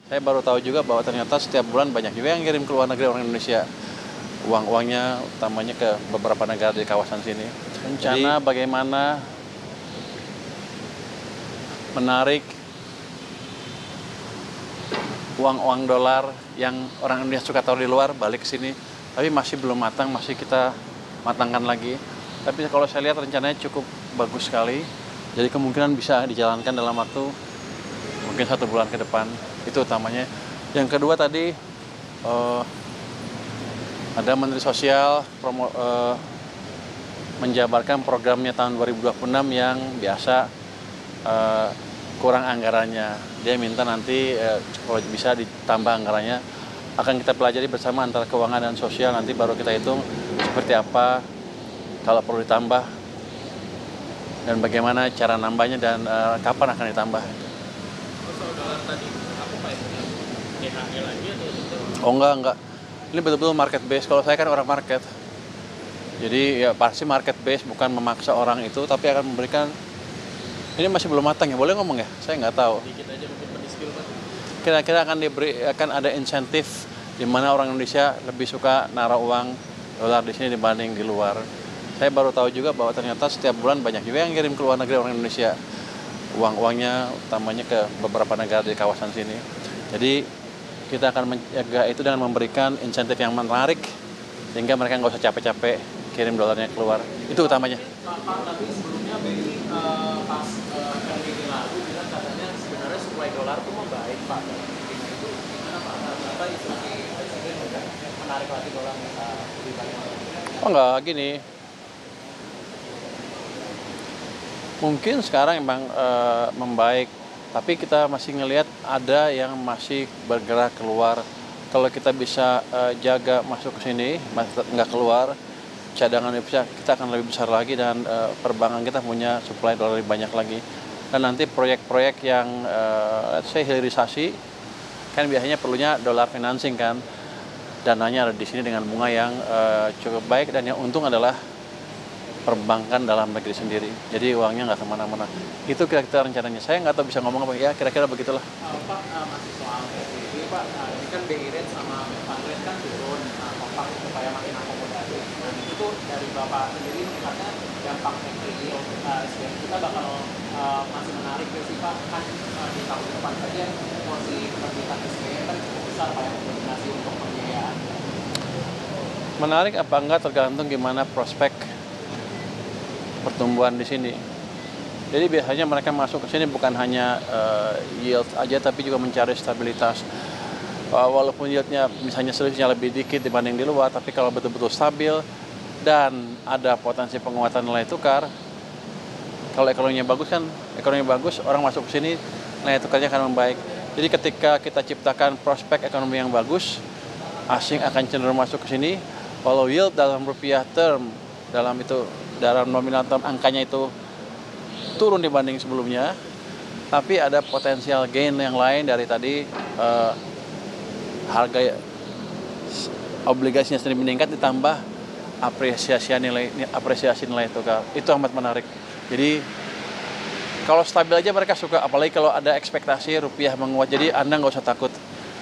Saya baru tahu juga bahwa ternyata setiap bulan banyak juga yang kirim ke luar negeri orang Indonesia. Uang-uangnya utamanya ke beberapa negara di kawasan sini. Rencana bagaimana menarik uang-uang dolar yang orang Indonesia suka taruh di luar balik ke sini. Tapi masih belum matang, masih kita matangkan lagi. Tapi kalau saya lihat rencananya cukup bagus sekali. Jadi kemungkinan bisa dijalankan dalam waktu mungkin 1 bulan ke depan. Itu utamanya. Yang kedua tadi ada Menteri Sosial menjabarkan programnya tahun 2026 yang biasa kurang anggarannya. Dia minta nanti kalau bisa ditambah anggarannya. Akan kita pelajari bersama antara keuangan dan sosial, nanti baru kita hitung seperti apa kalau perlu ditambah dan bagaimana cara nambahnya dan kapan akan ditambah. Soal dolar tadi, apa Pak ya? GHG lagi atau? Oh enggak. Ini betul-betul market base. Kalau saya kan orang market. Jadi ya pasti market base, bukan memaksa orang itu, tapi akan memberikan. Ini masih belum matang ya, boleh ngomong ya? Saya nggak tahu. Dikit aja mungkin pendiskil Pak. Kira-kira akan ada insentif di mana orang Indonesia lebih suka naruh uang dolar di sini dibanding di luar. Saya baru tahu juga bahwa ternyata setiap bulan banyak juga yang kirim ke luar negeri orang Indonesia. Uang-uangnya utamanya ke beberapa negara di kawasan sini. Jadi kita akan menjaga itu dengan memberikan insentif yang menarik sehingga mereka nggak usah capek-capek kirim dolarnya keluar. Itu utamanya. Pak, tapi sebelumnya BI pas PBB lalu bilang katanya sebenarnya supply dolar itu membaik Pak. Itu gimana Pak? Kenapa instruksi presiden untuk menarik lagi dolar lebih banyak? Oh enggak, gini. Mungkin sekarang emang membaik, tapi kita masih ngelihat ada yang masih bergerak keluar. Kalau kita bisa jaga masuk ke sini, nggak keluar, cadangan devisa kita akan lebih besar lagi dan perbankan kita punya supply dolar lebih banyak lagi. Dan nanti proyek-proyek yang hilirisasi, kan biasanya perlunya dolar financing kan, dananya ada di sini dengan bunga yang cukup baik dan yang untung adalah perbankan dalam negeri sendiri. Jadi uangnya nggak kemana-mana. Itu kira-kira rencananya. Saya nggak tahu bisa ngomong apa ya, kira-kira begitulah. Pak, masih soal PBB Pak, ini kan BI rate sama Bank rate kan turun, kompak supaya makin akomodatif. Nah itu tuh dari Bapak sendiri melihatnya dampak PBB SDM kita bakal masih menarik ya sih Pak, kan di tahun depan saja masih penerbitan SDM kan cukup besar Pak yang mendominasi untuk pembiayaan. Menarik apa enggak tergantung gimana prospek pertumbuhan di sini. Jadi biasanya mereka masuk ke sini bukan hanya yield aja, tapi juga mencari stabilitas. Walaupun yieldnya misalnya selisihnya lebih dikit dibanding di luar, tapi kalau betul-betul stabil dan ada potensi penguatan nilai tukar, kalau ekonominya bagus, orang masuk ke sini, nilai tukarnya akan membaik. Jadi ketika kita ciptakan prospek ekonomi yang bagus, asing akan cenderung masuk ke sini. Walau yield dalam rupiah term, dalam nominal term angkanya itu turun dibanding sebelumnya, tapi ada potensial gain yang lain dari tadi harga obligasinya sendiri meningkat ditambah apresiasi nilai tukar. Itu amat menarik. Jadi kalau stabil aja mereka suka, apalagi kalau ada ekspektasi rupiah menguat. Jadi Anda nggak usah takut.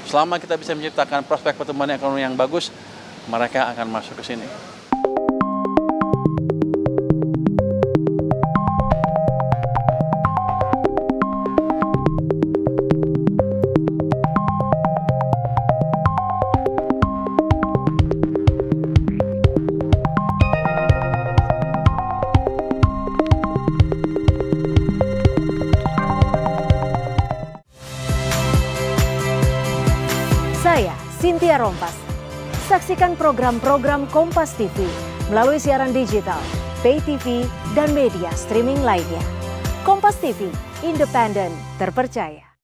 Selama kita bisa menciptakan prospek pertumbuhan ekonomi yang bagus, mereka akan masuk ke sini. Saya Cynthia Rompas. Saksikan program-program Kompas TV melalui siaran digital, pay TV, dan media streaming lainnya. Kompas TV, independen, terpercaya.